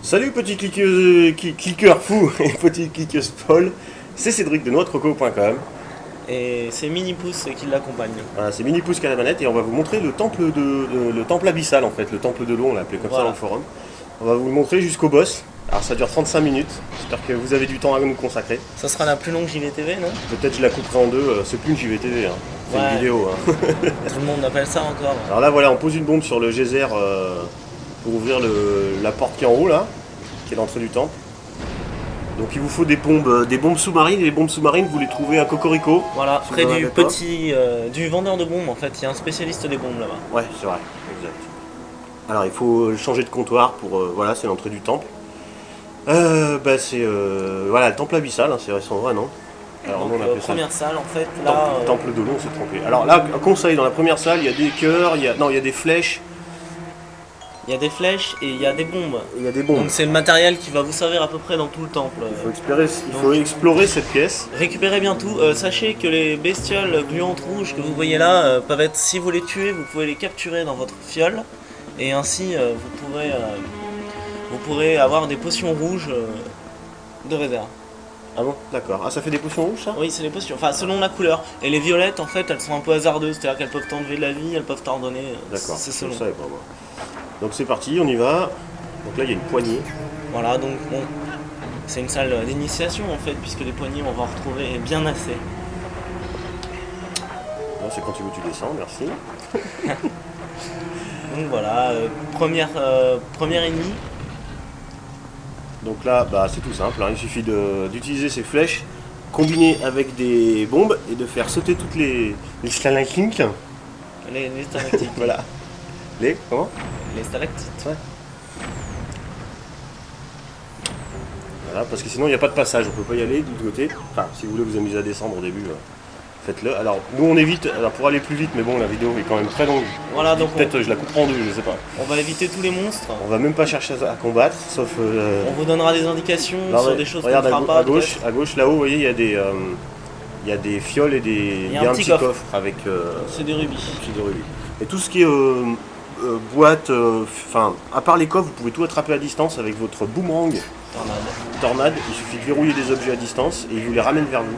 Salut petit cliqueur fou et petite cliqueuse folle, c'est Cédric de noix-de-coco.com. Et c'est Minipousse qui l'accompagne. Voilà, c'est Minipousse qui a la manette et on va vous montrer le temple le temple abyssal en fait, le temple de l'eau, on l'a appelé comme ça dans le forum. On va vous le montrer jusqu'au boss. Alors ça dure 35 minutes, j'espère que vous avez du temps à nous consacrer. Ça sera la plus longue JVTV, non? Peut-être je la couperai en deux, c'est plus une JVTV, hein. C'est une vidéo. Hein. Tout le monde appelle ça encore. Alors là voilà, on pose une bombe sur le geyser pour ouvrir la porte qui est en haut là, qui est l'entrée du temple. Donc il vous faut des bombes sous-marines, et les bombes sous-marines vous les trouvez à Cocorico. Voilà, près du du vendeur de bombes en fait, il y a un spécialiste des bombes là-bas. Ouais, c'est vrai, exact. Alors il faut changer de comptoir pour, voilà, c'est l'entrée du temple. Voilà, le temple abyssal, hein, c'est son vrai nom. Alors donc, on première salle en fait, là... Temple de l'eau, on s'est trompé. Alors là, un conseil, dans la première salle, il y a des cœurs, il y a des flèches. Il y a des flèches et il y a des bombes. Il y a des bombes. Donc c'est le matériel qui va vous servir à peu près dans tout le temple. Il faut explorer cette pièce. Récupérez bien tout. Sachez que les bestioles gluantes rouges que vous voyez là peuvent être, si vous les tuez, vous pouvez les capturer dans votre fiole. Et ainsi vous pourrez avoir des potions rouges de réserve. Ah bon, d'accord. Ah, ça fait des potions rouges, ça? Oui, c'est des potions. Enfin, selon la couleur. Et les violettes, en fait, elles sont un peu hasardeuses. C'est-à-dire qu'elles peuvent t'enlever de la vie, elles peuvent t'en donner. D'accord, c'est selon. Ça, pas moi. Donc c'est parti, on y va. Donc là, il y a une poignée. Voilà, donc bon, c'est une salle d'initiation, en fait, puisque les poignées, on va en retrouver bien assez. Non, c'est quand tu veux, tu descends, merci. Donc voilà, première ennemie. Donc là, bah, c'est tout simple, hein. Il suffit d'utiliser ces flèches combinées avec des bombes et de faire sauter toutes les stalactites. Les stalactites. Voilà. Comment? Les stalactites. Ouais. Voilà, parce que sinon il n'y a pas de passage, on peut pas y aller de l'autre côté. Enfin, si vous voulez vous amuser à descendre au début, faites-le. Alors, nous on évite, alors pour aller plus vite, mais bon, la vidéo est quand même très longue. Voilà, donc peut-être je la couperai en deux, je sais pas. On va éviter tous les monstres. On va même pas chercher à combattre, sauf... On vous donnera des indications sur des choses qu'on ne fera pas. À gauche, là-haut, vous voyez, il y a des fioles et il y a un petit coffre avec... c'est des rubis. C'est des rubis. Et tout ce qui est boîte, enfin, à part les coffres, vous pouvez tout attraper à distance avec votre boomerang. Tornade. Il suffit de verrouiller des objets à distance et il vous les ramène vers vous.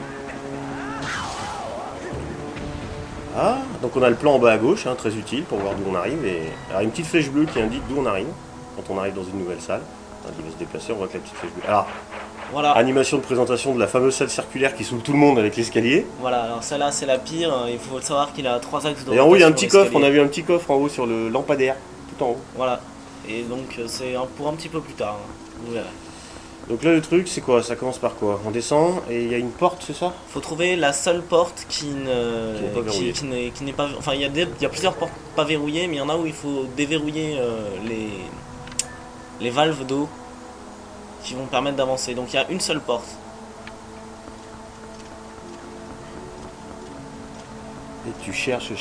Ah, donc on a le plan en bas à gauche, hein, très utile pour voir d'où on arrive. Alors une petite flèche bleue qui indique d'où on arrive quand on arrive dans une nouvelle salle. Il va se déplacer, on voit que la petite flèche bleue. Alors, voilà. Animation de présentation de la fameuse salle circulaire qui saoule tout le monde avec l'escalier. Voilà, alors celle-là c'est la pire, il faut savoir qu'il a 3 axes de rotation. Et en haut il y a un petit coffre, on a vu un petit coffre en haut sur le lampadaire, tout en haut. Voilà, et donc c'est pour un petit peu plus tard, hein. Vous verrez. Donc là le truc c'est quoi? Ça commence par quoi? On descend et il y a une porte, c'est ça? Faut trouver la seule porte qui n'est pas... Enfin il y a plusieurs portes pas verrouillées, mais il y en a où il faut déverrouiller les valves d'eau qui vont permettre d'avancer. Donc il y a une seule porte. Et tu cherches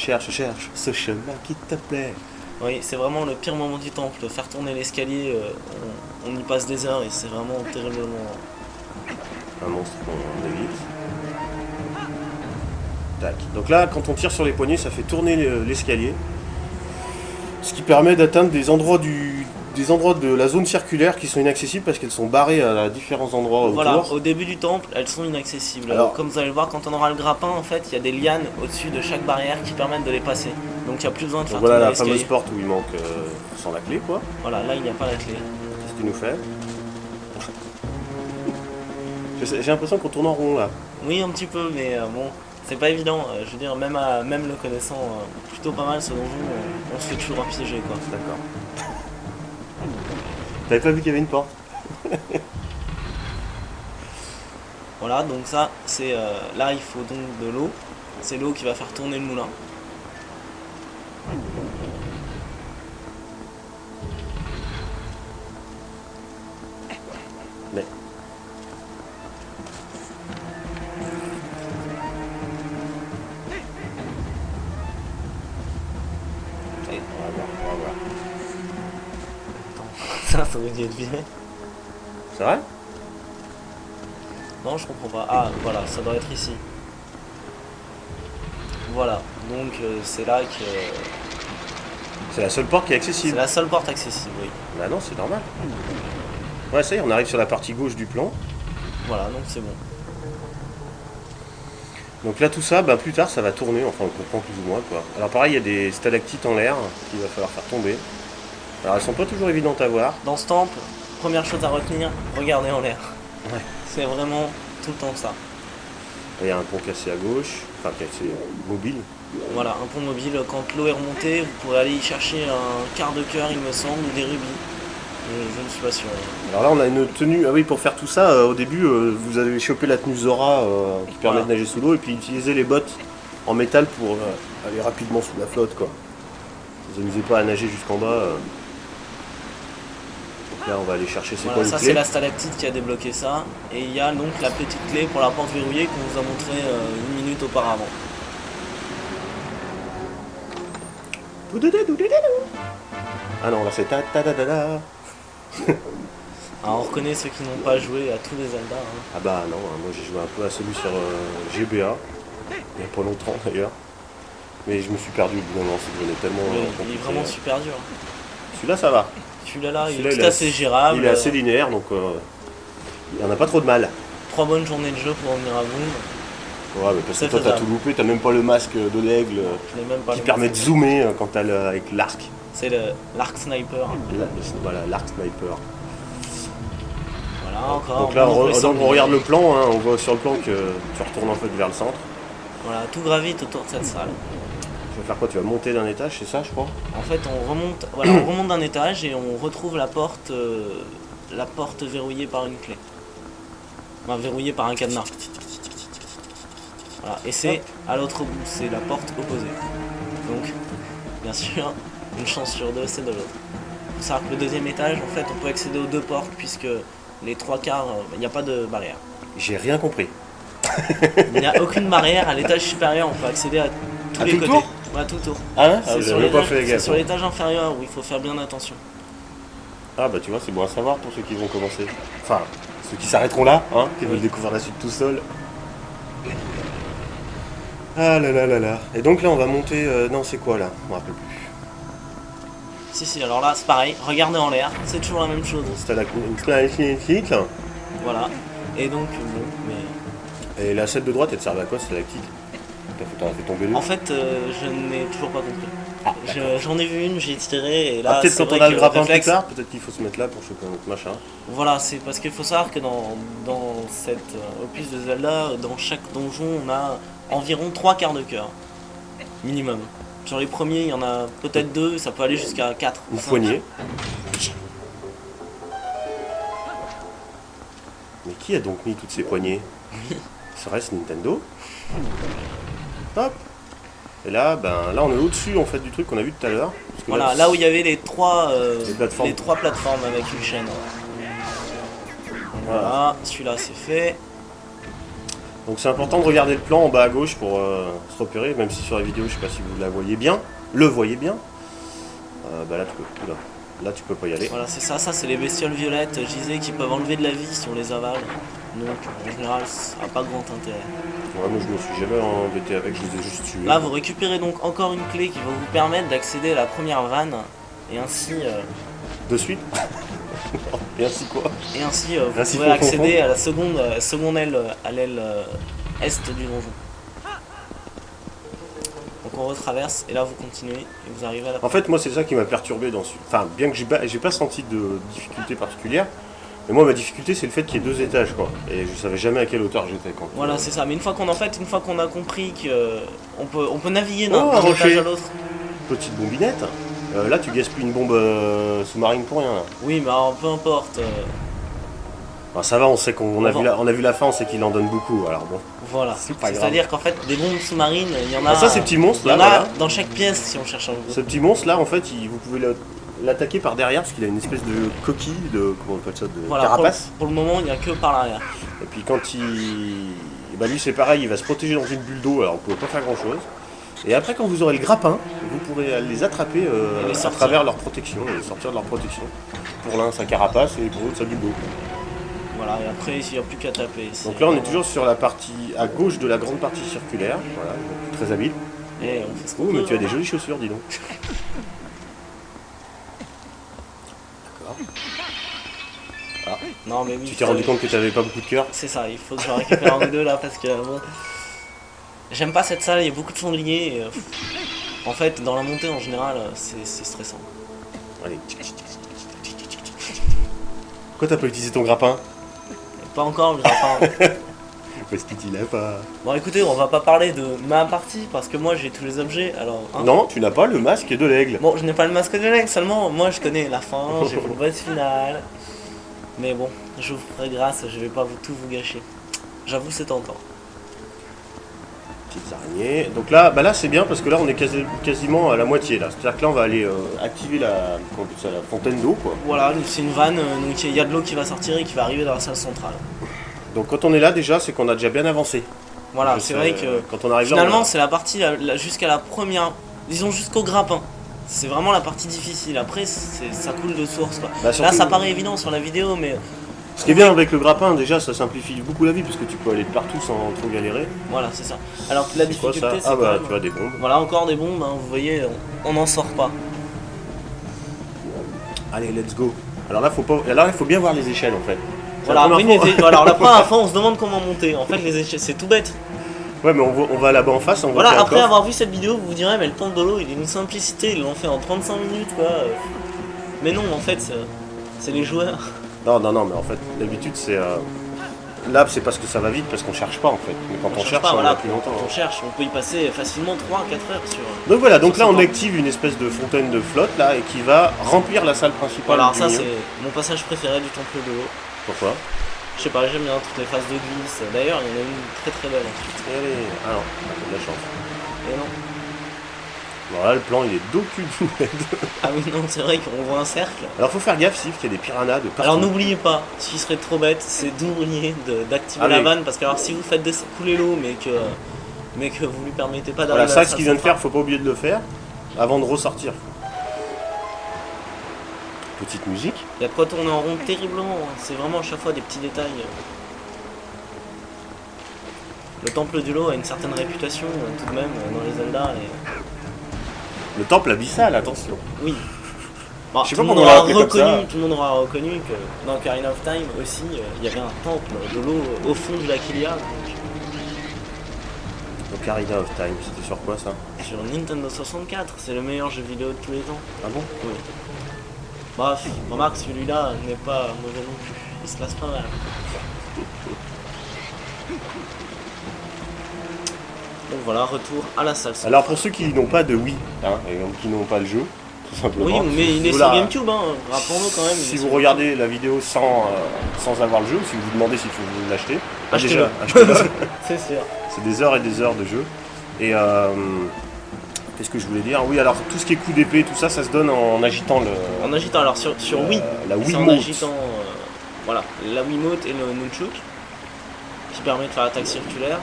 ce chemin qui te plaît. Oui, c'est vraiment le pire moment du temple. Faire tourner l'escalier, on y passe des heures et c'est vraiment terriblement... Un monstre qu'on évite. Tac. Donc là, quand on tire sur les poignées, ça fait tourner l'escalier. Ce qui permet d'atteindre des endroits de la zone circulaire qui sont inaccessibles parce qu'elles sont barrées à différents endroits autour. Voilà, au début du temple, elles sont inaccessibles. Alors, comme vous allez le voir, quand on aura le grappin, en fait, il y a des lianes au-dessus de chaque barrière qui permettent de les passer. Donc il n'y a plus besoin de faire tourner l'escalier. Voilà la fameuse porte où il manque sans la clé, quoi. Voilà, là il n'y a pas la clé. Qu'est-ce que tu nous fais? J'ai l'impression qu'on tourne en rond là. Oui, un petit peu, mais bon, c'est pas évident. Je veux dire, même le connaissant plutôt pas mal ce donjon, on se fait toujours piéger, quoi. D'accord. T'avais pas vu qu'il y avait une porte? Voilà, donc ça, c'est là il faut donc de l'eau. C'est l'eau qui va faire tourner le moulin. Mais... Allez, on va voir. Attends, ça aurait dû être viré. C'est vrai? Non, je comprends pas. Ah, voilà, ça doit être ici. Voilà, donc c'est là que... C'est la seule porte qui est accessible. C'est la seule porte accessible, oui. Bah non, c'est normal. Ouais, ça y est, on arrive sur la partie gauche du plan. Voilà, donc c'est bon. Donc là, tout ça, bah, plus tard, ça va tourner, enfin, on comprend plus ou moins, quoi. Alors pareil, il y a des stalactites en l'air qu'il va falloir faire tomber. Alors elles sont pas toujours évidentes à voir. Dans ce temple, première chose à retenir, regardez en l'air. Ouais. C'est vraiment tout le temps ça. Il y a un pont cassé à gauche, enfin cassé mobile. Voilà, un pont mobile, quand l'eau est remontée, vous pourrez aller y chercher un quart de cœur, il me semble, ou des rubis. Je ne suis pas sûr. Alors là, on a une tenue. Ah oui, pour faire tout ça, au début, vous avez chopé la tenue Zora qui permet de nager sous l'eau et puis utiliser les bottes en métal pour aller rapidement sous la flotte, quoi. Vous n'amusez pas à nager jusqu'en bas. Donc là, on va aller chercher c'est quoi une ça clé. C'est la stalactite qui a débloqué ça. Et il y a donc la petite clé pour la porte verrouillée qu'on vous a montré 1 minute auparavant. Ah non, là c'est ta ta ta ta ta. Alors, on reconnaît ceux qui n'ont pas joué à tous les Zelda. Hein. Ah bah non, moi j'ai joué un peu à celui sur GBA, il y a pas longtemps d'ailleurs. Mais je me suis perdu au bout d'un moment, c'est devenu tellement compliqué. Il est vraiment super dur. Celui-là ça va. Celui-là, il est tout assez gérable. Il est assez linéaire, donc il n'y en a pas trop de mal. 3 bonnes journées de jeu pour revenir à Boom. Ouais, mais parce que toi t'as tout loupé, t'as même pas le masque de l'aigle qui permet de zoomer quand t'as avec l'arc. C'est l'arc sniper. Voilà, l'arc sniper. Voilà, encore. Donc là, on regarde le plan, hein, on voit sur le plan que tu retournes en fait vers le centre. Voilà, tout gravite autour de cette salle. Tu vas faire quoi? Tu vas monter d'un étage, c'est ça, je crois? En fait, on remonte d'un étage et on retrouve la porte verrouillée par une clé. Enfin, verrouillée par un cadenas. Voilà, et c'est à l'autre bout, c'est la porte opposée. Donc, bien sûr, une chance sur 2, c'est de l'autre. Il faut savoir que le deuxième étage, en fait, on peut accéder aux 2 portes puisque les 3 quarts, il n'y a pas de barrière. J'ai rien compris. Il n'y a aucune barrière à l'étage supérieur, on peut accéder à tous les côtés. Ouais, tout le tour. Ah ouais, c'est sur l'étage inférieur où il faut faire bien attention. Ah bah tu vois, c'est bon à savoir pour ceux qui vont commencer. Enfin, ceux qui s'arrêteront là, hein, qui veulent découvrir la suite tout seul. Ah là là là là. Et donc là on va monter. Non, c'est quoi là? Je me rappelle plus. Si, alors là c'est pareil, regardez en l'air, c'est toujours la même chose. C'était une stalactite là. Voilà. Et donc, bon, mais. Et la set de droite, elle servait à quoi, stalactite? T'en as fait tomber deux? En fait, je n'ai toujours pas compris. Ah, j'en ai vu une, j'ai tiré et là. Peut-être quand on a le grappin plus tard, peut-être qu'il faut se mettre là pour choper un autre machin. Voilà, c'est parce qu'il faut savoir que dans cette opus de Zelda, dans chaque donjon, on a environ 3 quarts de cœur. Minimum. Sur les premiers, il y en a peut-être 2, ça peut aller jusqu'à 4. Une poignée. Mais qui a donc mis toutes ces poignées? Serait-ce Nintendo? Hop. Et là, là on est au-dessus en fait du truc qu'on a vu tout à l'heure. Voilà, là où il y avait les trois plateformes avec une chaîne. Voilà, celui-là c'est fait. Donc c'est important de regarder le plan en bas à gauche pour se repérer, même si sur la vidéo je sais pas si vous la voyez bien. Le voyez bien. Là tu peux pas y aller. Voilà, c'est ça c'est les bestioles violettes, je disais, qui peuvent enlever de la vie si on les avale. Donc en général ça n'a pas grand intérêt. Ouais, moi je me suis jamais embêté avec, je les ai juste tués. Là vous récupérez donc encore une clé qui va vous permettre d'accéder à la première vanne et ainsi... De suite. Et ainsi quoi? Et ainsi vous pouvez accéder à la seconde aile, à l'aile est du donjon. Donc on retraverse et là vous continuez et vous arrivez à la... En fait moi c'est ça qui m'a perturbé dans ce... Enfin bien que j'ai pas senti de difficulté particulière. Mais moi ma difficulté c'est le fait qu'il y ait 2 étages quoi. Et je savais jamais à quelle hauteur j'étais quand. Voilà c'est ça, mais une fois qu'on a compris qu'on peut naviguer d'un étage à l'autre. Petite bombinette. Là tu gaspilles une bombe sous-marine pour rien là. Oui mais alors, peu importe. Alors, ça va, on sait qu'on a vu la fin, on sait qu'il en donne beaucoup, alors bon. Voilà, c'est-à-dire qu'en fait des bombes sous-marines, il y en a... ça ces petits monstres là, il y en a dans chaque pièce si on cherche un peu. Ce petit monstre là en fait, vous pouvez l'attaquer par derrière parce qu'il a une espèce de coquille, comment on appelle ça, de carapace. Pour le moment il n'y a que par l'arrière. Et puis quand lui c'est pareil, il va se protéger dans une bulle d'eau, alors vous pouvez pas faire grand chose. Et après quand vous aurez le grappin, vous pourrez les attraper à travers leur protection, et sortir de leur protection. Pour l'un sa carapace et pour l'autre sa bulle d'eau. Voilà, et après il n'y a plus qu'à taper. Donc là on est toujours sur la partie à gauche de la grande partie circulaire, voilà, donc, très habile. Et on fait ce qu'on mais peut, tu as des jolies chaussures, dis donc. D'accord. Ah. Non mais oui. Tu t'es rendu compte que t'avais pas beaucoup de cœur? C'est ça, il faut que je récupère un ou deux là parce que bon, j'aime pas cette salle, il y a beaucoup de chandeliers et, en fait dans la montée en général c'est stressant. Allez. Pourquoi t'as pas utilisé ton grappin? Pas encore le grappin. Parce que tu l'as pas. Bon écoutez, on va pas parler de ma partie parce que moi j'ai tous les objets alors. Hein. Non, tu n'as pas le masque de l'aigle. Bon, je n'ai pas le masque de l'aigle, seulement moi je connais la fin, j'ai vu le boss final. Mais bon, je vous ferai grâce, je vais pas tout vous gâcher. J'avoue c'est tentant. Petites araignées. Donc là, là c'est bien parce que là on est quasiment à la moitié là. C'est-à-dire que là on va aller activer la fontaine d'eau quoi. Voilà, c'est une vanne, donc il y a de l'eau qui va sortir et qui va arriver dans la salle centrale. Donc quand on est là déjà, c'est qu'on a déjà bien avancé. Voilà, c'est vrai que quand on arrive finalement là, c'est la partie jusqu'à la première, disons jusqu'au grappin. C'est vraiment la partie difficile. Après ça coule de source quoi. Bah, surtout, là ça paraît évident sur la vidéo mais... Ce qui est bien avec le grappin déjà, ça simplifie beaucoup la vie parce que tu peux aller de partout sans trop galérer. Voilà, c'est ça. Alors que la difficulté c'est ah bah même... tu as des bombes. Voilà, encore des bombes, hein, vous voyez, on n'en sort pas. Allez, let's go. Alors là, il faut bien voir les échelles en fait. Voilà, alors la première fois, on se demande comment monter. En fait, les échelles, c'est tout bête. Ouais, mais on va là-bas en face. Voilà, après avoir vu cette vidéo, vous vous direz, mais le temple de l'eau, il est d'une simplicité, ils l'ont fait en 35 minutes, quoi. Mais non, en fait, c'est les joueurs. Non, mais en fait, d'habitude, c'est. Là, c'est parce que ça va vite, parce qu'on cherche pas en fait. Mais quand on cherche, pas, on voilà, va plus longtemps. Quand on cherche, on peut y passer facilement 3-4 heures sur. Donc voilà, donc là, on active une espèce de fontaine de flotte là et qui va remplir la salle principale. Voilà, ça, c'est mon passage préféré du temple de l'eau. Pourquoi? Je sais pas, j'aime bien toutes les phases de glisse. D'ailleurs, il y en a une très très belle ensuite. Allez, alors, on a de la chance. Et non. Bon là, le plan il est d'aucune aide. Ah oui, non, c'est vrai qu'on voit un cercle. Alors faut faire gaffe, Sif, qu'il y a des piranhas de partout. Alors n'oubliez pas, ce qui serait trop bête, c'est d'oublier d'activer la vanne. Parce que alors si vous faites couler l'eau, mais que vous lui permettez pas d'arriver. Voilà, ça, ce qu'il vient de faire, faut pas oublier de le faire avant de ressortir. Petite musique. Il y a de quoi tourner en rond terriblement, hein. C'est vraiment à chaque fois des petits détails. Le temple du lot a une certaine réputation tout de même dans les Zelda. Le temple abyssal, attention. Oui. Bon, Je sais tout, pas le monde comment on l'a aura appelé comme ça. tout le monde aura reconnu que dans Ocarina of Time aussi, il y avait un temple de l'eau au fond du lac Hylia. Ocarina of Time, c'était sur quoi ça? Sur Nintendo 64, c'est le meilleur jeu vidéo de tous les temps. Ah bon? Oui. Bref, remarque, celui-là n'est pas mauvais non plus. Il se passe pas mal. Donc voilà, retour à la salle. Alors pour ceux qui n'ont pas de Wii, hein, et qui n'ont pas le jeu, tout simplement. Oui, mais il est sur GameCube, hein. Rappelons-nous quand même. Si vous regardez la vidéo sans avoir le jeu, si vous vous demandez s'il faut vous l'acheter, achetez-le. Achetez-le. C'est sûr. C'est des heures et des heures de jeu. Et qu'est-ce que je voulais dire? Oui, alors tout ce qui est coup d'épée, tout ça, ça se donne en agitant le. En agitant, alors sur Wii, la c'est en Wiimote. agitant voilà, la Wiimote et le Nunchuk qui permet de faire l'attaque circulaire.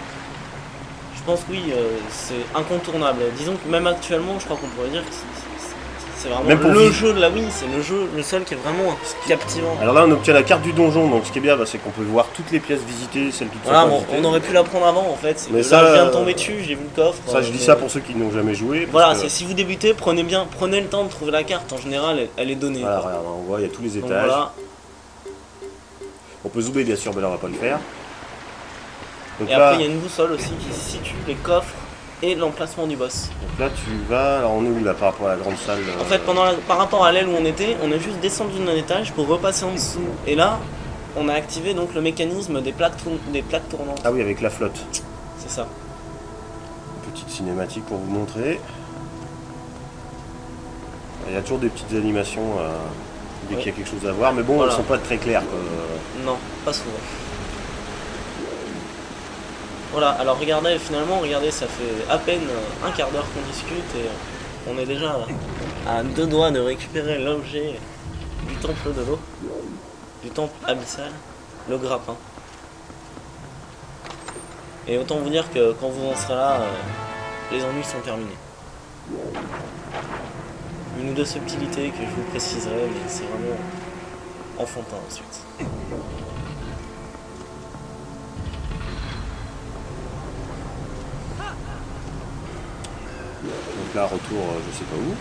Je pense que oui, c'est incontournable. Disons que même actuellement, je crois qu'on pourrait dire que c'est vraiment le jeu de la Wii, c'est le seul qui est vraiment captivant. Alors là, on obtient la carte du donjon, donc ce qui est bien, c'est qu'on peut voir toutes les pièces visitées, celles qui sont voilà, pas bon, visitées. on aurait pu la prendre avant en fait. Mais là, ça, je viens de tomber dessus, j'ai vu le coffre. Ça, je dis ça pour ceux qui n'ont jamais joué. Voilà, si vous débutez, prenez le temps de trouver la carte. En général, elle est donnée. Voilà, regarde, on voit, il y a tous les Donc, étages. voilà. On peut zoomer bien sûr, mais là on va pas le faire. Donc et là, après, il y a une boussole aussi qui situe les coffres et l'emplacement du boss. donc là tu vas, alors on est où là par rapport à la grande salle En fait, par rapport à l'aile où on était, on est juste descendu d'un étage pour repasser en dessous. Et là, on a activé donc le mécanisme des plaques tournantes. Ah oui, avec la flotte. C'est ça. Petite cinématique pour vous montrer. Il y a toujours des petites animations dès qu'il y a quelque chose à voir, mais bon, Voilà. elles sont pas très claires. Quoi. Non, pas souvent. Voilà, alors regardez, ça fait à peine un quart d'heure qu'on discute et on est déjà à 2 doigts de récupérer l'objet du temple de l'eau, du temple abyssal, le grappin. Et autant vous dire que quand vous en serez là, les ennuis sont terminés. Une ou deux subtilités que je vous préciserai, mais c'est vraiment enfantin ensuite. Donc là, retour, je sais pas où.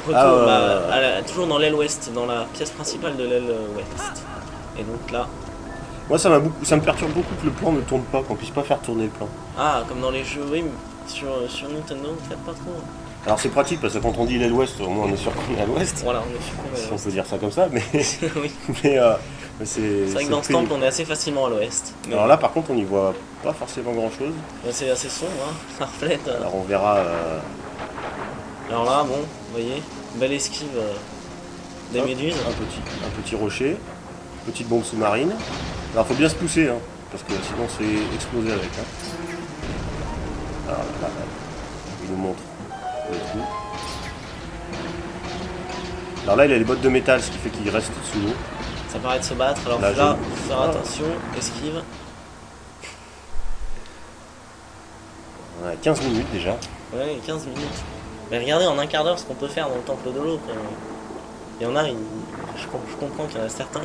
Retour toujours dans l'aile ouest, dans la pièce principale de l'aile ouest. Et donc là... Moi ça me perturbe beaucoup que le plan ne tourne pas, qu'on puisse pas faire tourner le plan. Ah, comme dans les jeux, oui, mais sur Nintendo, vous faites pas trop. Alors c'est pratique parce que quand on dit l'aile ouest, au moins on est sûr qu'on est à l'ouest. Voilà, on est sûr qu'on est à Si on l'ouest. peut dire ça comme ça, mais, Oui. mais c'est C'est vrai que dans ce temple, on est assez facilement à l'ouest. Mais Alors là par contre on n'y voit pas forcément grand chose. c'est assez sombre, hein, ça reflète. Alors on verra... Alors là, bon, vous voyez, belle esquive des hop, méduses. un petit rocher, petite bombe sous-marine. Alors faut bien se pousser, hein, parce que sinon c'est exploser avec. Hein. Alors là, il nous montre le trou. Alors là il a les bottes de métal, ce qui fait qu'il reste sous l'eau. Ça paraît de se battre, alors Là, là, je- faire Ah. attention, esquive. On a 15 minutes déjà. Ouais, 15 minutes. Mais regardez en un quart d'heure ce qu'on peut faire dans le temple de l'eau. Il y en a, je comprends qu'il y en a certains.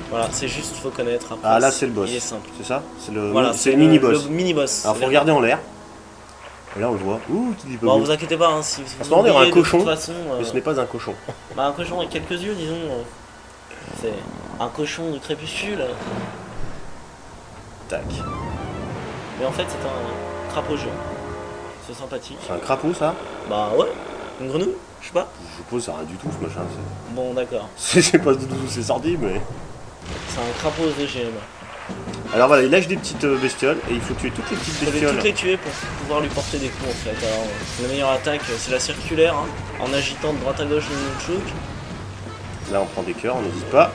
Voilà, c'est juste, faut connaître. Après, Ah là c'est le boss. Il est simple. C'est ça? C'est le, Voilà, c'est le mini-boss. Le mini-boss. Alors faut regarder en l'air. Et là on le voit. Ouh, qui dit pas Bon, mieux. vous inquiétez pas, hein, si À ce vous moment, il y aura un oubliez, de cochon, toute façon, Mais ce n'est pas un cochon. bah, un cochon avec quelques yeux, disons. C'est un cochon de crépuscule. Tac. Mais en fait, c'est un crapaud géant. C'est sympathique. C'est un crapaud ça? Bah ouais, une grenouille, je sais pas. Je suppose ça rien du tout ce machin. Bon, d'accord. Je sais pas d'où c'est sorti mais... C'est un crapaud DGM. Alors voilà, il lâche des petites bestioles et il faut tuer toutes les petites Il faut bestioles. toutes les tuer pour pouvoir lui porter des coups en fait. Alors, la meilleure attaque, c'est la circulaire, hein, en agitant de droite à gauche le nunchuk. Là on prend des cœurs, on n'hésite pas.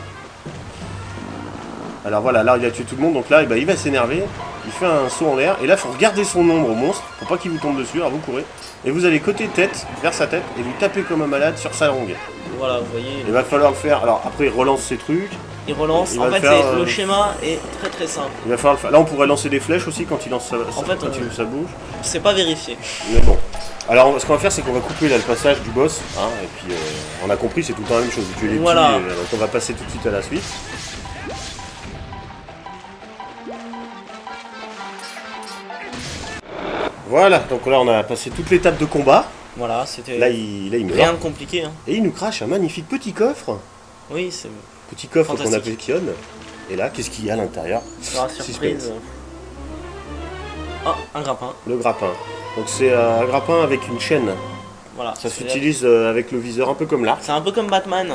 Alors voilà, là il a tué tout le monde, donc là eh ben, il va s'énerver, il fait un saut en l'air, et là il faut regarder son ombre au monstre, pour pas qu'il vous tombe dessus, alors vous courez. Et vous allez côté tête, vers sa tête, et lui taper comme un malade sur sa langue. Voilà, vous voyez, Il va falloir le faire, alors après il relance ses trucs, il relance. il En va fait, le faire, le schéma est très très simple. il va falloir le faire. Là on pourrait lancer des flèches aussi quand il lance sa, fait, quand il ouvre sa bouche. C'est pas vérifié. Mais bon. Alors ce qu'on va faire c'est qu'on va couper là le passage du boss, hein, et puis on a compris c'est tout le temps la même chose, vous tuez les Voilà. petits, donc on va passer tout de suite à la suite. Voilà, donc là on a passé toute l'étape de combat, Voilà, c'était là il meurt, rien de compliqué. Hein. et il nous crache un magnifique petit coffre qu'on Fantastique. affectionne, et là qu'est-ce qu'il y a à l'intérieur? Ah, surprise. Suspense. Ah, un grappin. Le grappin, donc c'est un grappin avec une chaîne, Voilà. ça c'est- s'utilise avec le viseur un peu comme l'arc, C'est un peu comme Batman.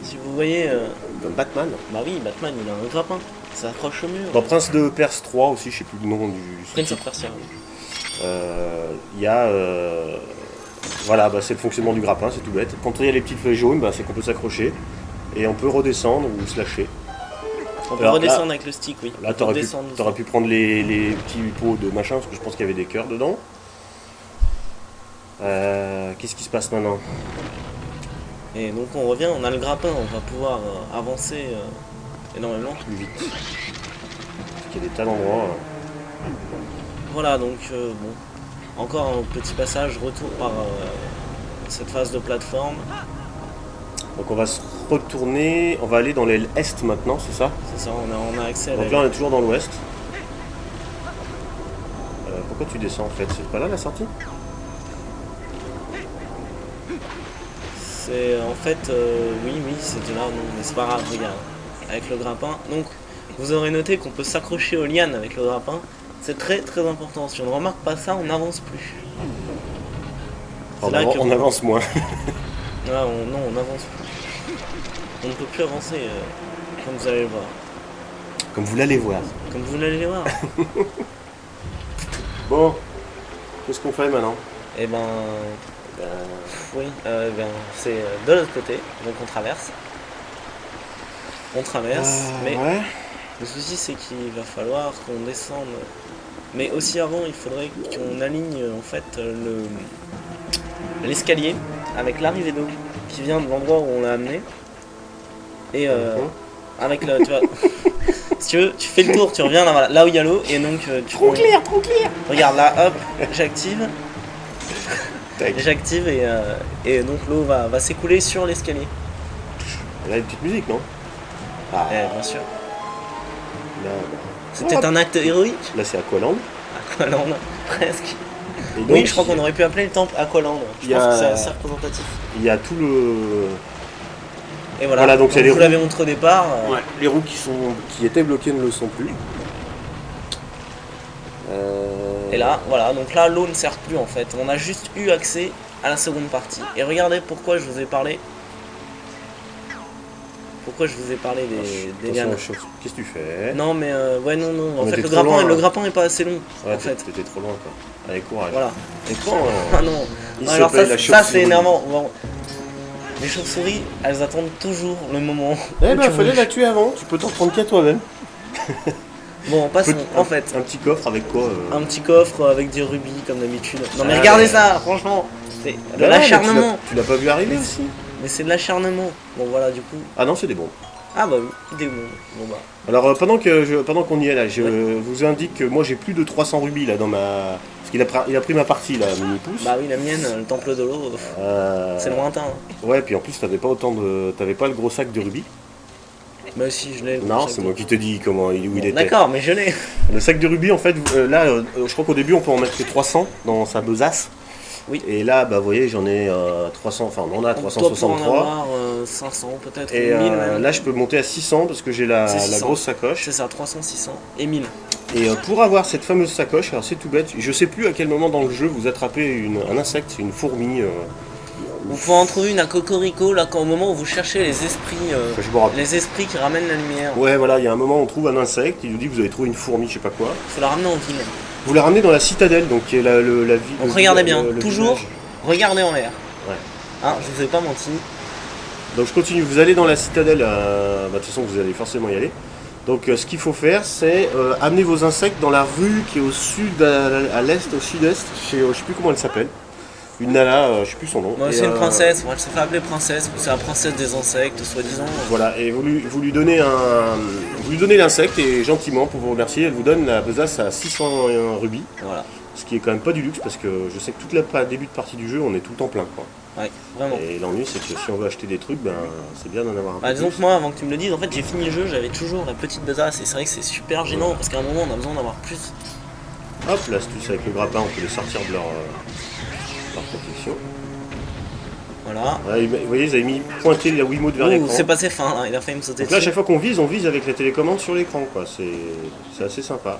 Si vous voyez. comme Batman. Bah oui, Batman, il a un grappin. Ça accroche au mur. Dans Prince de Perse 3 aussi, je sais plus le nom du Prince sous-titre. of Persia. Il y a voilà, bah, c'est le fonctionnement du grappin, c'est tout bête. Quand il y a les petites feuilles jaunes, bah, c'est qu'on peut s'accrocher et on peut redescendre ou se lâcher. On peut Alors, redescendre avec le stick, oui. Là, On peut t'aurais pu, descendre aussi. t'aurais pu prendre les petits pots de machin parce que je pense qu'il y avait des cœurs dedans. Qu'est-ce qui se passe maintenant? Et donc on revient, on a le grappin, on va pouvoir avancer énormément. Plus vite. Parce qu'il y a des tas d'endroits. Voilà, donc bon, encore un petit passage, retour par cette phase de plateforme. Donc on va se retourner, on va aller dans l'aile est maintenant, c'est ça? C'est ça, on a accès à Donc là on est toujours dans l'ouest. Pourquoi tu descends en fait? C'est pas là la sortie? C'est en fait, oui, c'était là, non, mais c'est pas grave, regarde. Avec le grappin. Donc, vous aurez noté qu'on peut s'accrocher aux lianes avec le grappin. C'est très très important. Si on ne remarque pas ça, on n'avance plus. C'est là que- On avance moins. Ah, non, on n'avance plus. On ne peut plus avancer, comme vous allez le voir. Comme vous l'allez voir. Comme vous l'allez voir. Bon, qu'est-ce qu'on fait maintenant? Et ben, oui, c'est de l'autre côté, donc on traverse. On traverse, mais Ouais. le souci c'est qu'il va falloir qu'on descende. Mais aussi avant, il faudrait qu'on aligne en fait l'escalier avec l'arrivée d'eau qui vient de l'endroit où on l'a amené. Et avec le, tu vois, si tu veux, tu fais le tour, tu reviens là, voilà, là où il y a l'eau et donc tu Trop prends- clair. Regarde là, hop, j'active. Tac. J'active et donc l'eau va s'écouler sur l'escalier. Là, une petite musique, non? Ah, Bien sûr. là, C'était un acte héroïque. là c'est Aqualand. Aqualand, presque. Et donc, Oui, je crois qu'on aurait pu appeler le temple Aqualand. Je il y pense a- que c'est assez représentatif. Il y a tout le... Et voilà, Voilà, donc comme les je vous roues. l'avais montré au départ. Ouais, les roues qui étaient bloquées ne le sont plus. Et là, voilà, donc là l'eau ne sert plus en fait. On a juste eu accès à la seconde partie. Et regardez pourquoi je vous ai parlé. Pourquoi je vous ai parlé des lianes. Qu'est-ce que tu fais? Non mais ouais non. En Mais fait t'es trop loin, le hein. grappin est pas assez long. Ouais, en fait. t'étais trop loin quoi. Allez, courage. Voilà. Et quand Ah non. il Non, se alors paye la ça chauve-souris. c'est énervant. Bon. Les chauves-souris, elles attendent toujours le moment. Eh où ben tu fallait bouges. la tuer avant, tu peux t'en prendre qu'à toi-même. Bon, passons. En fait, Un petit coffre avec quoi un petit coffre avec des rubis comme d'habitude. Non mais Ah, regardez ouais. ça, franchement. C'est de Bah ouais, mais l'acharnement. tu l'as pas vu arriver aussi? Mais c'est de l'acharnement. Bon voilà du coup. Ah non, c'est des bombes. Ah bah oui, des bons. Bon bah. Alors pendant qu'on y est là, je vous indique que moi j'ai plus de 300 rubis là dans ma... Parce qu'il a pris ma partie là, mini pouce. Bah oui, la mienne, le temple de l'eau, c'est lointain. Ouais, puis en plus t'avais pas t'avais pas le gros sac de rubis. Bah si, je l'ai. Non, c'est moi qui te dis où il était. D'accord, mais je l'ai. Le sac de rubis en fait, là je crois qu'au début on peut en mettre que 300 dans sa besace. Oui. Et là, bah vous voyez, j'en ai 300, enfin on en a On doit 363. en avoir 500 peut-être, Et 1000 même. là je peux monter à 600 parce que j'ai la C'est 600. grosse sacoche. C'est ça, 300, 600 et 1000. Et pour avoir cette fameuse sacoche, alors c'est tout bête, je sais plus à quel moment dans le jeu vous attrapez un insecte, une fourmi. Vous pouvez en trouver une à Cocorico, là, au moment où vous cherchez les esprits, je me rappelle. les esprits qui ramènent la lumière. Ouais, voilà, il y a un moment où on trouve un insecte, il nous dit que vous avez trouvé une fourmi, je sais pas quoi. Faut la ramener en ville. Vous la ramenez dans la citadelle, donc qui est la ville. Donc regardez bien, le toujours, village. regardez en l'air. Ouais. Hein, je vous ai pas menti. Donc je continue, vous allez dans la citadelle, bah, de toute façon vous allez forcément y aller. Donc ce qu'il faut faire, c'est amener vos insectes dans la rue qui est au sud, à l'est, au sud-est, je sais plus comment elle s'appelle. Une nana, je sais plus son nom. Moi, Et, c'est une princesse, moi, elle se fait appeler princesse, c'est la princesse des insectes, soi-disant. Voilà, et vous lui donnez l'insecte et gentiment pour vous remercier, elle vous donne la besace à 600 rubis. Voilà, Ce qui est quand même pas du luxe parce que je sais que toute la début de partie du jeu on est tout le temps plein quoi. ouais, vraiment. Et l'ennui c'est que si on veut acheter des trucs, ben c'est bien d'en avoir un Bah, peu disons plus. que moi, avant que tu me le dises, en fait, j'ai fini le jeu, j'avais toujours la petite besace, et c'est vrai que c'est super gênant, parce qu'à un moment, on a besoin d'avoir plus. Hop, l'astuce avec le grappin, on peut les sortir de leur protection. Voilà. Ouais, vous voyez, ils avaient mis pointer la Wiimote vers l'écran. C'est passé fin, là, il a failli me sauter Donc là, à dessus. chaque fois qu'on vise, on vise avec la télécommande sur l'écran quoi. C'est assez sympa.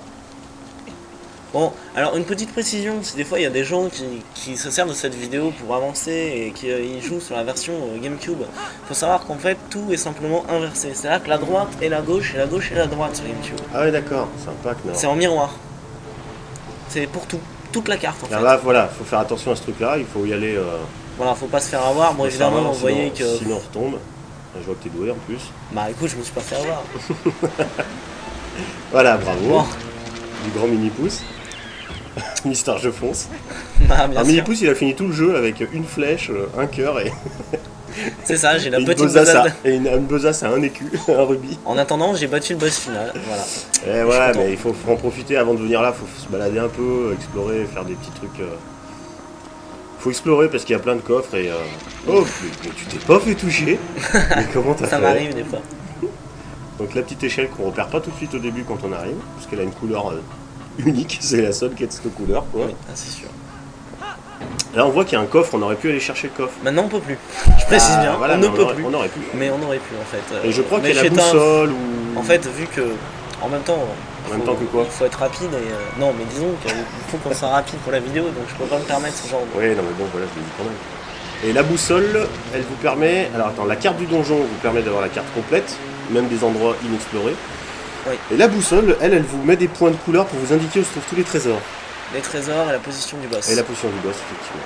Bon, alors une petite précision, si des fois il y a des gens qui se servent de cette vidéo pour avancer et qui jouent sur la version GameCube, faut savoir qu'en fait tout est simplement inversé. C'est-à-dire que la droite est la gauche et la gauche est la droite sur GameCube. Ah ouais d'accord, sympa que non. C'est en miroir. C'est pour tout, toute la carte en fait. Ah, là, voilà, faut faire attention à ce truc là, il faut y aller. Voilà, faut pas se faire avoir. Bon, évidemment, vous voyez que. Sinon on retombe. Je vois que t'es doué en plus. Bah écoute, je me suis pas fait avoir. Voilà, bravo. Bon, Du grand mini pouce. Mister Je fonce. bah bien Un mini sûr. pouce il a fini tout le jeu avec une flèche, un cœur et, C'est ça, j'ai la une petite besace besace. une besace à un écu, un rubis. En attendant, j'ai battu le boss final. Voilà. Et suis ouais, content. mais il faut en profiter avant de venir là, faut se balader un peu, explorer, faire des petits trucs. Faut explorer parce qu'il y a plein de coffres et. Oh, mais tu t'es pas fait toucher. Mais comment t'as fait? Ça m'arrive des fois. Donc la petite échelle qu'on repère pas tout de suite au début quand on arrive, parce qu'elle a une couleur unique, c'est la seule qui a cette couleur quoi. Oui, ah, c'est sûr. Là on voit qu'il y a un coffre, on aurait pu aller chercher le coffre. Maintenant, on peut plus. Je précise bien, voilà, on mais ne peut aurait, plus. on aurait pu. Mais on aurait pu en fait. Et je crois mais qu'il y a la j'ai éteint- boussole ou. En fait, vu que. En même temps. En même temps que quoi? Il faut être rapide et. Non, mais disons qu'il faut qu'on soit rapide pour la vidéo, donc je peux pas me permettre ce genre de. Oui, non mais bon, voilà, je le dis quand même. Et la boussole, elle vous permet... Alors attends, la carte du donjon vous permet d'avoir la carte complète, même des endroits inexplorés. Oui. Et la boussole, elle vous met des points de couleur pour vous indiquer où se trouvent tous les trésors. Les trésors et la position du boss. Et la potion du boss, effectivement.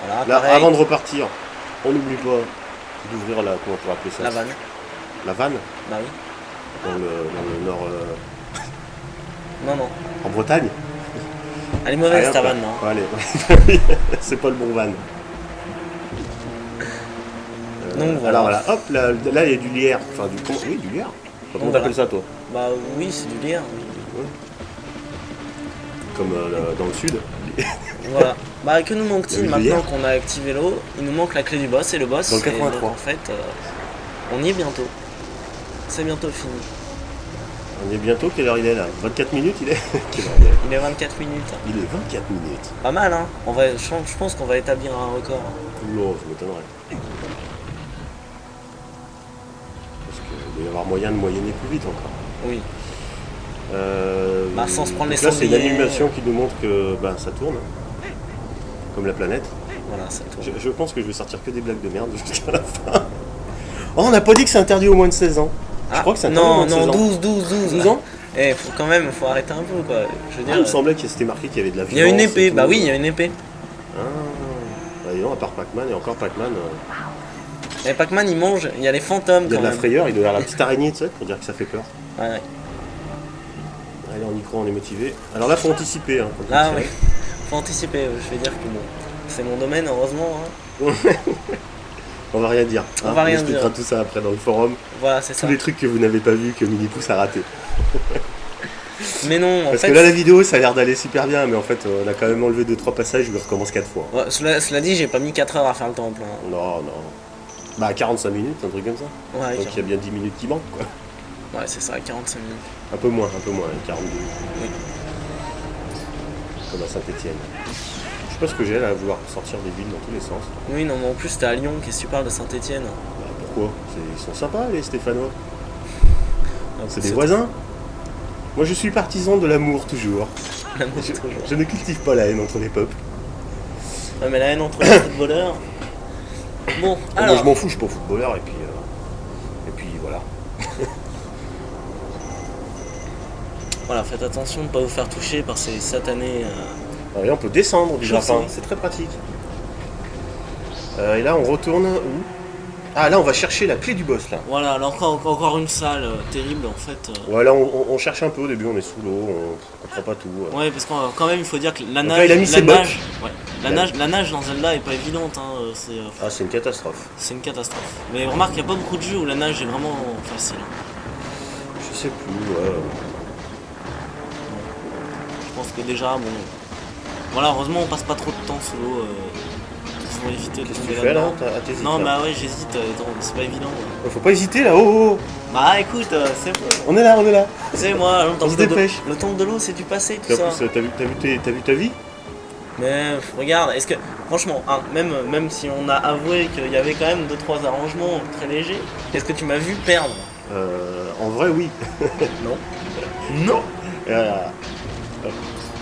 Voilà, Là, pareil, avant de repartir, on n'oublie pas d'ouvrir la... Comment on peut appeler ça? la vanne. La vanne, Bah oui. dans le nord... Non, non. en Bretagne. Elle est mauvaise hop, ta là. vanne, non? Ouais, allez. C'est pas le bon van. Donc voilà. Alors voilà, hop, là il y a du lierre. Enfin, oui, du lierre. Comment Donc, t'appelles voilà. ça, toi? Bah oui, c'est du lierre. Oui. Comme dans le sud. Voilà. Bah que nous manque-t-il Il y a eu maintenant hier. qu'on a activé l'eau? Il nous manque la clé du boss et le boss. Dans le c'est- 83. En fait, on y est bientôt. C'est bientôt fini. On est bientôt, quelle heure il est là? 24 minutes il est? Quelle heure il est? Il est 24 minutes. Il est 24 minutes. Pas mal, hein? Je pense qu'on va établir un record. Oula, ça m'étonnerait. doit y avoir moyen de moyenner plus vite encore. Oui. Sans se prendre les là, c'est une sangliers. animation qui nous montre que ça tourne. Comme la planète. Voilà, ça tourne. Je pense que je vais sortir que des blagues de merde jusqu'à la fin. Oh, on n'a pas dit que c'est interdit au moins de 16 ans. Je crois que c'est interdit au moins de 16 ans. 12 ans. Eh, faut arrêter un peu, quoi. Je veux dire. Il me semblait que c'était marqué qu'il y avait de la violence. Il y a une épée, bah oui, il y a une épée. Bah dis donc, à part Pac-Man, et encore Pac-Man. Et Pac-Man, il mange, il y a les fantômes Il y a quand de la même. frayeur, il doit y avoir la petite araignée, tu sais, pour dire que ça fait peur. Ouais. Allez, on y croit, on est motivé. Alors là, faut anticiper. Hein, Là, ouais. Faut anticiper, je vais dire que bon. C'est mon domaine, heureusement. Hein. On va rien dire. On va rien on expliquera dire. tout ça après dans le forum. Voilà, c'est ça. Tous les trucs que vous n'avez pas vus, que Minipouce a raté. Mais non, en Parce fait. que là, la vidéo, ça a l'air d'aller super bien, mais en fait, on a quand même enlevé 2-3 passages, je recommence 4 fois. Ouais, cela dit, j'ai pas mis 4 heures à faire le temps plein. Non. Bah, 45 minutes, un truc comme ça. Ouais, Donc il y a bien 10 minutes qui manquent, quoi. ouais, c'est ça, 45 minutes. Un peu moins, 42. Oui. Comme à Saint-Etienne. Je sais pas ce que j'ai là à vouloir sortir des villes dans tous les sens. Oui, non, mais en plus, t'es à Lyon, qu'est-ce que tu parles de Saint-Etienne? Bah, pourquoi Ils sont sympas, les Stéphanois. C'est des voisins. Moi, je suis partisan de l'amour, toujours. L'amour, toujours. Je ne cultive pas la haine entre les peuples. Ouais, mais la haine entre les footballeurs. Bon, alors. Moi, je m'en fous, je suis pas footballeur, et puis voilà. Voilà, faites attention de ne pas vous faire toucher par ces satanés. Alors, là, on peut descendre du Chaussée. grappin, c'est très pratique. Et là, on retourne où? Ah, là, on va chercher la clé du boss, là. Voilà, alors encore une salle terrible en fait. Ouais, là, on cherche un peu, au début, on est sous l'eau, on comprend pas tout. Ouais, parce que quand même, il faut dire que la Donc nage. là, il a mis ses bottes. Ouais, la nage dans Zelda est pas évidente, hein, Ah, c'est une catastrophe. c'est une catastrophe. Mais remarque, il n'y a pas beaucoup de jeux où la nage est vraiment facile. Je sais plus, ouais. Je pense que déjà, bon. Voilà, heureusement, on passe pas trop de temps sous l'eau. Pour éviter de Qu'est-ce que tomber tu fais là? là-dedans. T'hésites, Non, là. bah ouais, j'hésite, c'est pas évident. Faut pas hésiter là, oh. Bah écoute, c'est bon. On est là. C'est moi, On se dépêche. le temps de l'eau, c'est du passé, tout Et en ça. plus, t'as vu ta vie? Mais regarde, est-ce que, franchement, hein, même si on a avoué qu'il y avait quand même 2-3 arrangements très légers, est-ce que tu m'as vu perdre? En vrai, oui. Non. Non.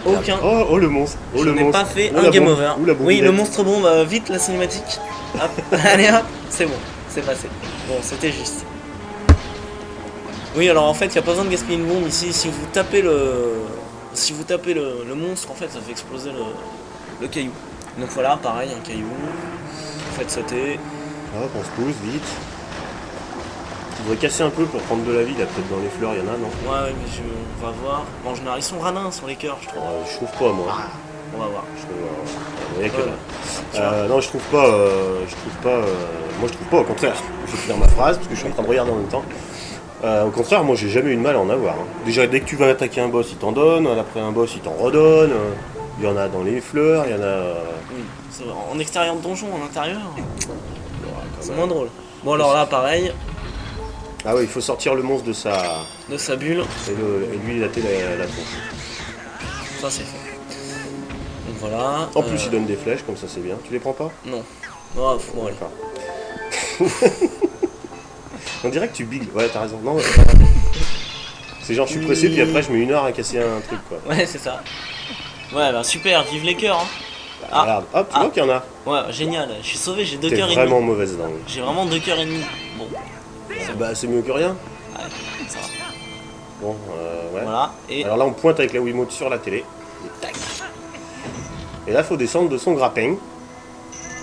Aucun. Oh le monstre. Oh Je le n'ai monstre. pas fait Oh, un la game bombe. over. Ou la Oui, bombinette. le monstre bombe, vite la cinématique. Hop, allez hop, c'est bon, c'est passé. Bon, c'était juste. Oui, alors en fait, il n'y a pas besoin de gaspiller une bombe ici. Si vous tapez le monstre, en fait, ça fait exploser le caillou. Donc voilà, pareil, un caillou. Vous faites sauter. Hop, on se pousse vite. Tu devrais casser un peu pour prendre de la vie, là, peut-être dans les fleurs, il y en a, non? Ouais, mais on va voir. En général, ils sont radins sur les cœurs, je trouve. Je trouve pas, moi. On va voir. Il y a que Ouais. là. Non, je trouve pas. Moi, je trouve pas, au contraire. Je vais finir ma phrase parce que je suis en train de regarder en même temps. Au contraire, moi, j'ai jamais eu de mal à en avoir. Hein. Déjà, dès que tu vas attaquer un boss, il t'en donne. Après un boss, il t'en redonne. Il y en a dans les fleurs, il y en a. Oui, c'est vrai. En extérieur de donjon, en intérieur, Quand c'est même. moins drôle. Bon, alors là, pareil, Ah oui, il faut sortir le monstre de sa. de sa bulle, Et lui latter la tronche. ça c'est fait. Donc voilà. En plus, il donne des flèches, comme ça, c'est bien. Tu les prends pas? Non. Oh, bon, allez. D'accord. On dirait que tu bigues. Ouais, t'as raison. Non, ouais. C'est genre, je suis pressé, puis après, je mets 1 heure à casser un truc, quoi. Ouais, c'est ça. Ouais, bah super, vive les cœurs. Hein. Bah, Ah. regarde, hop, tu vois qu'il y en a. Ouais, génial. Je suis sauvé, j'ai 2 T'es cœurs et vraiment demi. mauvaise langue. J'ai vraiment 2 cœurs et demi. Bon, Bah, c'est mieux que rien. ouais, ça va. Bon, ouais. Voilà. Et Alors là, on pointe avec la Wiimote sur la télé. Et tac. Et là, faut descendre de son grappin.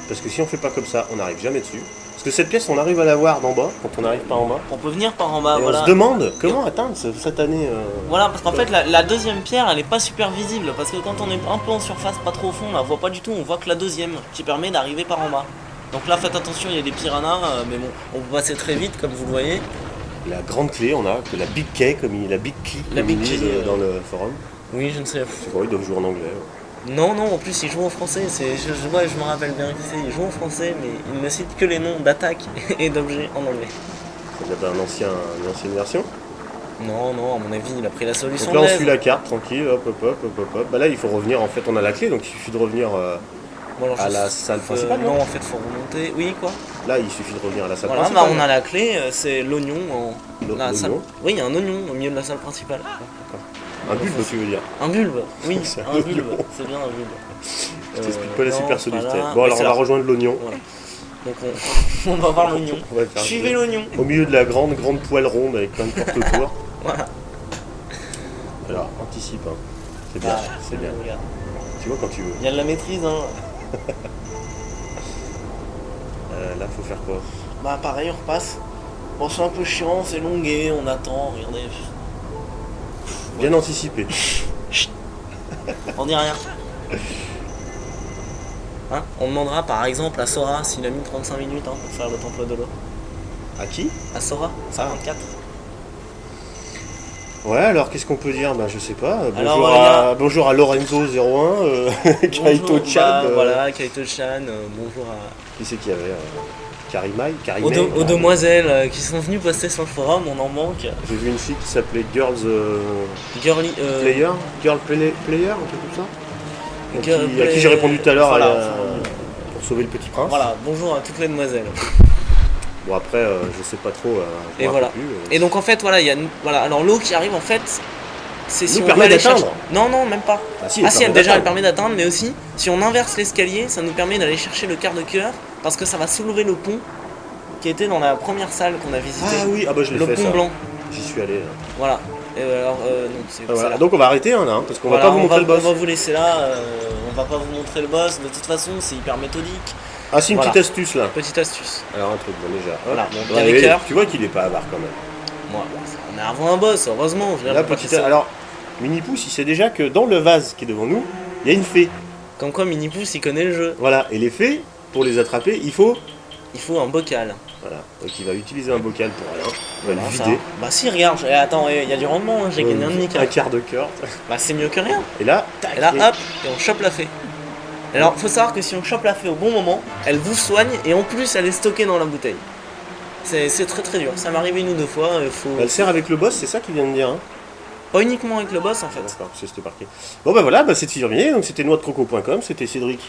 Parce que si on fait pas comme ça, on n'arrive jamais dessus. Parce que cette pièce, on arrive à la voir d'en bas, quand on n'arrive pas en bas. on peut venir par en bas, Et voilà. on se demande comment atteindre cette année. Voilà, parce qu'en fait, la deuxième pierre, elle est pas super visible. Parce que quand on est un peu en surface, pas trop au fond, on la voit pas du tout. On voit que la deuxième, qui permet d'arriver par en bas. Donc là, faites attention, il y a des piranhas, mais bon, on peut passer très vite, comme vous le voyez. La grande clé, on a que la Big Key, la Big Key, La comme Big ils disent, Key, dans le forum. Oui, je ne sais. C'est vrai, ils doivent jouer en anglais. Ouais. Non, non, en plus, ils jouent en français. Je me rappelle bien que c'est. Ils jouent en français, mais ils ne citent que les noms d'attaques et d'objets en anglais. Ça doit être une ancienne version. Non, non, à mon avis, il a pris la solution. Donc là, on anglaise. suit la carte, tranquille, hop. Bah là, il faut revenir, en fait, on a la clé, donc il suffit de revenir Bon, alors, à la salle principale, non? Non, en fait, faut remonter. Oui, quoi? Là, il suffit de revenir à la salle Voilà, principale. on a la clé, c'est l'oignon la L'oignon. salle. Oui, il y a un oignon au milieu de la salle principale. Un bulbe, tu veux dire? Un bulbe, oui, C'est un un bulbe, oignon. c'est bien un bulbe. Je t'explique pas la non, super c'est pas solitaire. là. Bon, Oui, alors c'est on va là. rejoindre l'oignon. Voilà. Donc on va voir l'oignon. On va faire Suivez l'oignon. au milieu de la grande poêle ronde avec plein de portes autour. Voilà. Alors, anticipe, hein. C'est bien, Bah, c'est bien. regarde. Tu vois quand tu veux. Il y a de la maîtrise, hein. Là, faut faire quoi? Bah pareil, on repasse. Bon, c'est un peu chiant, c'est longué, on attend, regardez. Bien anticipé. On dit rien. Hein, on demandera par exemple à Sora s'il a mis 35 minutes pour faire le temple de l'eau. À qui? À Sora, 54. Ouais, alors qu'est-ce qu'on peut dire? Bah, je sais pas. Alors, Bonjour à Lorenzo01, Kaito Chan. Voilà, Kaito Chan, bonjour à... Qui c'est qu'il y avait? Karimai. Aux demoiselles qui sont venues poster sur le forum, on en manque. J'ai vu une fille qui s'appelait Girls Girly, Player, Girl Player, un truc comme ça. À qui j'ai Play- répondu tout à l'heure voilà, pour sauver le petit prince. Voilà, bonjour à toutes les demoiselles. Bon après, je sais pas trop. Je Et me voilà. rappelle plus, Et donc en fait, voilà, il y a voilà, alors l'eau qui arrive en fait, c'est si Nous on permet veut aller d'atteindre. chercher. Non, même pas. Ah si, Déjà elle d'atteindre. permet d'atteindre, mais aussi si on inverse l'escalier, ça nous permet d'aller chercher le quart de cœur parce que ça va soulever le pont qui était dans la première salle qu'on a visité. Ah oui, bah je l'ai Le fait pont ça. blanc. J'y suis allé. Là. Voilà. Et alors non, c'est Voilà. là. Donc on va arrêter là, hein, parce qu'on Voilà, va pas vous montrer le boss. On va vous laisser là, on va pas vous montrer le boss, de toute façon c'est hyper méthodique. Ah c'est une Voilà. petite astuce là. Petite astuce. Alors un truc, bon déjà. Hop. Voilà, bon, il y Ouais, a des mais cœurs. tu vois qu'il est pas avare quand même. Moi, on est avant un boss, heureusement. Je veux dire, Là, je peux pas petite... faire ça. Alors, Mini Pouce, il sait déjà que dans le vase qui est devant nous, il y a une fée. Comme quoi Mini Pouce il connaît le jeu. Voilà, et les fées, pour les attraper, il faut. Il faut un bocal. Voilà, donc il va utiliser un bocal pour rien. Il va Voilà, le ça. vider. Bah si, regarde, attends, il y a du rendement, hein, j'ai gagné un demi Un quart de cœur. Bah c'est mieux que rien. Et là, tac. Et là, hop, et on chope la fée. Alors, faut savoir que si on chope la fée au bon moment, elle vous soigne et en plus elle est stockée dans la bouteille. C'est très très dur. Ça m'est arrivé une ou deux fois. Faut... Elle sert avec le boss, c'est ça qu'il vient de dire. Hein. Pas uniquement avec le boss en fait. D'accord, c'était marqué. Bon bah voilà, bah, c'est terminé. Donc c'était noixdecroco.com, c'était Cédric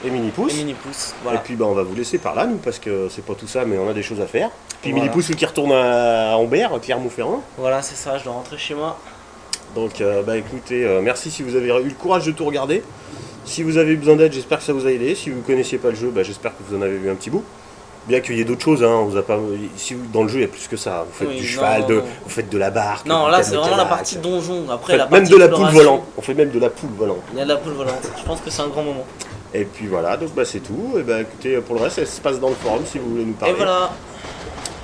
et Mini Pouce. Et Mini Pouce, Et voilà. puis bah on va vous laisser par là, nous, parce que c'est pas tout ça, mais on a des choses à faire. Puis Voilà. Mini Pouce, lui, qui retourne à Ambert, Clermont-Ferrand. Voilà, c'est ça, je dois rentrer chez moi. Donc bah écoutez, merci si vous avez eu le courage de tout regarder. Si vous avez eu besoin d'aide, j'espère que ça vous a aidé. Si vous ne connaissiez pas le jeu, bah, j'espère que vous en avez vu un petit bout. Bien qu'il y ait d'autres choses, hein, on vous a pas... si vous... dans le jeu il y a plus que ça. Vous faites Oui, du non, cheval, non. vous faites de la barque. Non, vous là faites c'est le vraiment la kayak. partie donjon. Vous Après, faites la même partie de la poule exploration. volante. On fait même de la poule volante. Il y a de la poule volante. Je pense que c'est un grand moment. Et puis voilà, donc bah, c'est tout. Et bah écoutez, pour le reste, ça se passe dans le forum si vous voulez nous parler. Et voilà,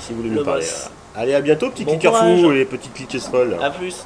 Si vous voulez le nous parler. boss. Allez, à bientôt, petit Bon cliqueur courage. fou et petit cliquestrol. à plus.